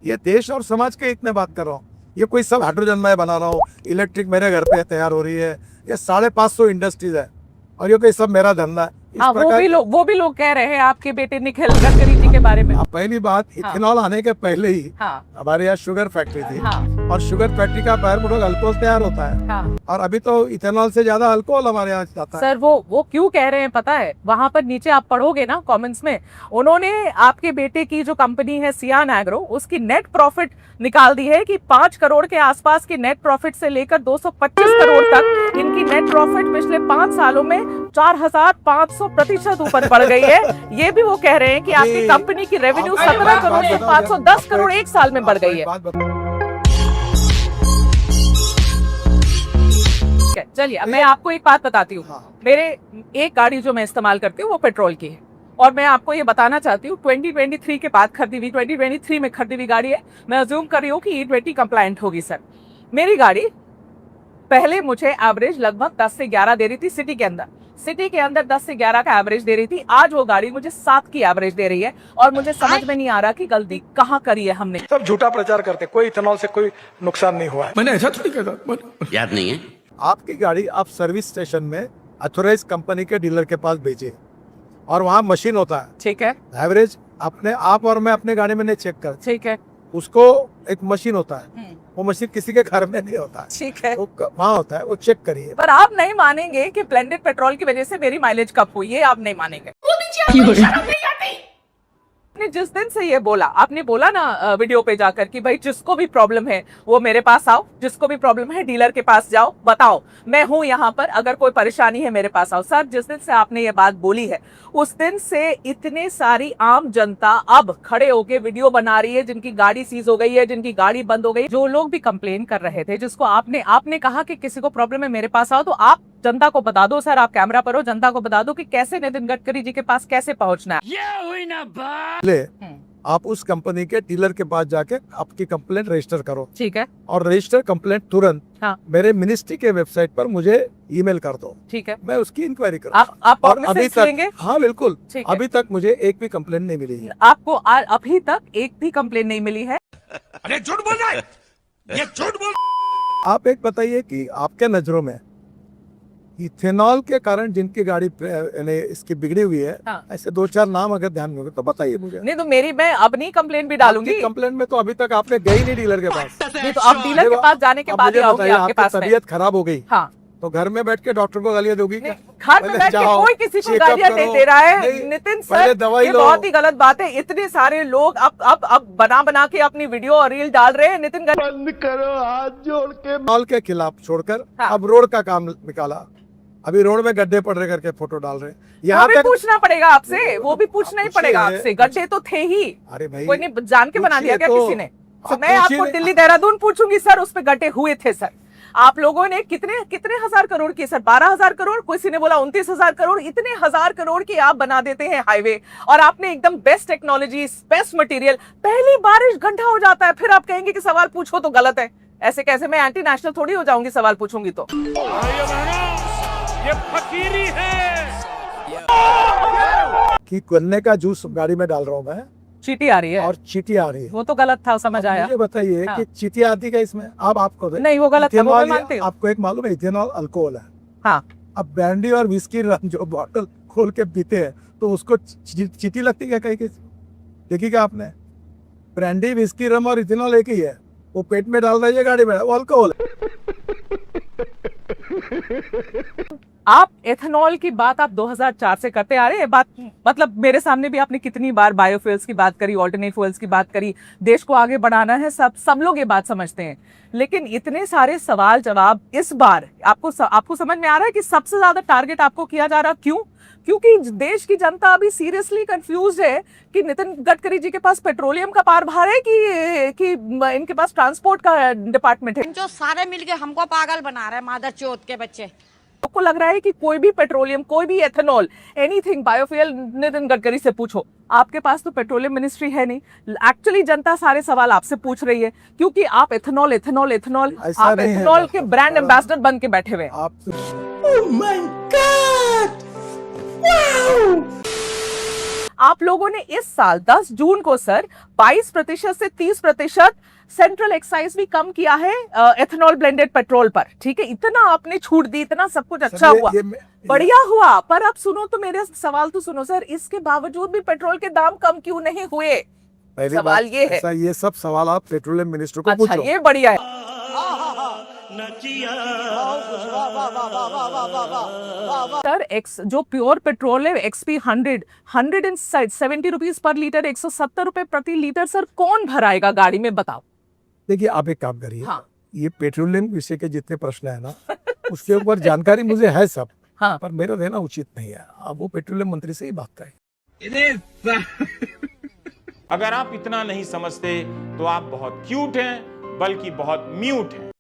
ये देश और समाज के हित में बात कर रहा हूँ। ये कोई सब हाइड्रोजन मैं बना रहा हूँ, इलेक्ट्रिक मेरे घर पे तैयार हो रही है, ये 550 इंडस्ट्रीज है और ये कोई सब मेरा धंधा है। हाँ, वो भी लोग कह रहे हैं आपके बेटे निखिल गडकरी जी के बारे में। पहली बात, इथेनॉल आने के पहले ही हमारे यहाँ शुगर फैक्ट्री थी और शुगर फैक्ट्री का बाहर मुझे अल्कोहल तैयार होता है और अभी तो इथेनॉल से ज्यादा अल्कोहल हमारे यहाँ जाता है। सर वो क्यों कह रहे हैं पता है? वहां पर नीचे आप पढ़ोगे ना कमेंट्स में, उन्होंने आपके बेटे की जो कंपनी है सियान एग्रो, उसकी नेट प्रॉफिट निकाल दी है कि 5 करोड़ के आसपास की नेट प्रॉफिट से लेकर 225 करोड़ तक इनकी नेट प्रॉफिट पिछले 5 सालों में 4500% ऊपर बढ़ गई है। ये भी वो कह रहे हैं कि आपकी कंपनी की रेवेन्यू 17 करोड़ से 510 करोड़ एक साल में बढ़ गई है। चलिए मैं आपको एक बात बताती हूँ। मेरे एक गाड़ी जो मैं इस्तेमाल करती हूँ वो पेट्रोल की है और मैं आपको ये बताना चाहती हूँ 2023 के बाद खरीदी हुई, 2023 में खरीदी हुई गाड़ी है। मैं अज्यूम कर रही हूँ कि E20 कंप्लायंट होगी। सर मेरी गाड़ी पहले मुझे एवरेज लगभग 10 से 11 दे रही थी सिटी के अंदर 10 से 11 का एवरेज दे रही थी। आज वो गाड़ी मुझे 7 की एवरेज दे रही है और मुझे समझ में नहीं आ रहा कि गलती कहाँ करी है हमने। सब झूठा प्रचार करते, कोई इथेनॉल से कोई नुकसान नहीं हुआ है। मैंने ऐसा थोड़ी कहा, याद नहीं है। आपकी गाड़ी आप सर्विस स्टेशन में अथोराइज कंपनी के डीलर के पास भेजिए और वहाँ मशीन होता है, ठीक है, एवरेज अपने आप और मैं अपने गाड़ी में नहीं चेक कर, ठीक है, उसको एक मशीन होता है, वो मशीन किसी के घर में नहीं होता है, ठीक है, वो वहाँ होता है, वो चेक करिए। पर आप नहीं मानेंगे कि ब्लेंडेड पेट्रोल की वजह से मेरी माइलेज कम हुई, ये आप नहीं मानेंगे। आपने जिस दिन से ये बोला, आपने बोला ना वीडियो पे जाकर कि भाई जिसको भी प्रॉब्लम है वो मेरे पास आओ, जिसको भी प्रॉब्लम है डीलर के पास जाओ, बताओ मैं हूं यहाँ पर, अगर कोई परेशानी है मेरे पास आओ। सर जिस दिन से आपने ये बात बोली है उस दिन से इतने सारी आम जनता अब खड़े होके वीडियो बना रही है, जिनकी गाड़ी सीज हो गई है, जिनकी गाड़ी बंद हो गई। जो लोग भी कंप्लेन कर रहे थे, जिसको आपने कहा कि किसी को प्रॉब्लम है मेरे पास आओ, तो आप जनता को बता दो। सर आप कैमरा पर हो, जनता को बता दो कि कैसे नितिन गडकरी जी के पास कैसे पहुंचना है। ये हुई ना बात। आप उस कंपनी के डीलर के पास जाके आपकी कंप्लेंट रजिस्टर करो, ठीक है, और रजिस्टर कंप्लेंट तुरंत मेरे मिनिस्ट्री के वेबसाइट पर मुझे ईमेल कर दो, ठीक है, मैं उसकी इंक्वायरी करूँ। आप अभी तक? हाँ बिल्कुल, अभी तक मुझे एक भी कंप्लेंट नहीं मिली है। आपको अभी तक एक भी कंप्लेंट नहीं मिली है? अरे झूठ बोल रहा है, ये झूठ बोल। आप एक बताइए कि आपके नजरों में इथेनॉल के कारण जिनकी गाड़ी इसकी बिगड़ी हुई है, ऐसे 2-4 नाम अगर ध्यान में होंगे तो बताइए मुझे। नहीं तो मैं अपनी कंप्लेंट भी डालूंगी। कंप्लेंट में तो अभी तक आपने गई नहीं डीलर के पास। नहीं तो आप डीलर के पास जाने के बाद आपके पास तबीयत खराब हो गई, हाँ, तो घर में बैठ के डॉक्टर को गालियां दोगी क्या? घर में बैठ के कोई किसी को गालियां नहीं दे रहा है नितिन सर, ये बहुत ही गलत बात है। इतने सारे लोग अब बना के अपनी वीडियो और रील डाल रहे हैं। नितिन बंद करो हाथ जोड़ के। इथेनॉल के खिलाफ छोड़कर अब रोड का काम निकाला, अभी रोड में गड्ढे पड़ रहे करके फोटो डाल रहे हैं। यहाँ भी पूछना पड़ेगा आपसे, वो भी पूछना ही पड़ेगा आपसे। गड्ढे तो थे ही, अरे भाई कोई नहीं जान के बना दिया क्या किसी ने? मैं आपको दिल्ली देहरादून पूछूंगी सर, उस पे गड्ढे हुए थे सर। आप लोगों ने कितने हजार करोड़ की सर, 12,000 करोड़, किसी ने बोला 29,000 करोड़, इतने 1000 करोड़ की आप बना देते हैं हाईवे, और आपने एकदम बेस्ट टेक्नोलॉजी, बेस्ट मटेरियल। पहली बारिश गड्ढा हो जाता है, फिर आप कहेंगे कि सवाल पूछो तो गलत है। ऐसे कैसे? मैं एंटी नेशनल थोड़ी हो जाऊंगी सवाल पूछूंगी तो। ये फकीरी है कि गन्ने का जूस गाड़ी में डाल रहा हूँ मैं, चीटी आ रही है और चीटी आ रही है, वो तो गलत था, समझ आया। मुझे बताइए कि चीटी आती है इसमें? अब आपको नहीं वो गलत था, वो मैं मानती हूं। आपको एक मालूम है इथेनॉल अल्कोहल है। हाँ, अब ब्रांडी और विस्की जो बॉटल खोल के पीते हैं तो उसको चीटी लगती है कहीं किसी? देखी क्या आपने? ब्रांडी, विस्की, रम और इथेनॉल एक ही है, वो पेट में डाल रही है गाड़ी में, वो अल्कोहल है। आप एथेनॉल की बात आप 2004 से करते आ रहे हैं। बात मतलब मेरे सामने भी आपने कितनी बार बायोफ्यूल्स की बात करी, ऑल्टरनेट फ्यूल्स की बात करी, देश को आगे बढ़ाना है, सब लोग ये बात समझते हैं। लेकिन इतने सारे सवाल जवाब इस बार आपको समझ में आ रहा है कि सबसे ज्यादा टारगेट आपको किया जा रहा? क्यों? क्योंकि देश की जनता अभी सीरियसली कंफ्यूज है कि नितिन गडकरी जी के पास पेट्रोलियम का पारभार है कि इनके पास ट्रांसपोर्ट का डिपार्टमेंट है। जो सारे मिलके हमको पागल बना रहे हैं, मादर चौथ के बच्चे। आपको लग रहा है कि कोई भी पेट्रोलियम, कोई भी ethanol, anything biofuel Nitin Gadkari से पूछो। आपके पास तो पेट्रोलियम मिनिस्ट्री है नहीं। एक्चुअली जनता सारे सवाल आपसे पूछ रही है क्योंकि आप एथेनॉल आप एथेनॉल के ब्रांड एम्बेसडर बन के बैठे हुए हैं। आप लोगों ने इस साल 10 जून को सर 22% से 30% सेंट्रल एक्साइज भी कम किया है एथेनॉल ब्लेंडेड पेट्रोल पर। ठीक है, इतना आपने छूट दी, इतना सब कुछ अच्छा हुआ, बढ़िया हुआ। पर अब सुनो तो, मेरे सवाल तो सुनो सर, इसके बावजूद भी पेट्रोल के दाम कम क्यों नहीं हुए? पहली सवाल बात ये है। ऐसा, ये सब सवाल आप पेट्रोलियम मिनिस्टर को अच्छा, पूछो। ये बढ़िया है। सर एक्स जो प्योर पेट्रोल है XP 170 रुपीज पर लीटर, 170 रुपए प्रति लीटर, सर कौन भराएगा गाड़ी में, बताओ। देखिए, आप एक काम करिए, हाँ। ये पेट्रोलियम विषय के जितने प्रश्न है ना, उसके ऊपर जानकारी मुझे है सब, हाँ। पर मेरा रहना उचित नहीं है। आप वो पेट्रोलियम मंत्री से ही बात करें। अगर आप इतना नहीं समझते तो आप बहुत क्यूट हैं, बल्कि बहुत म्यूट हैं।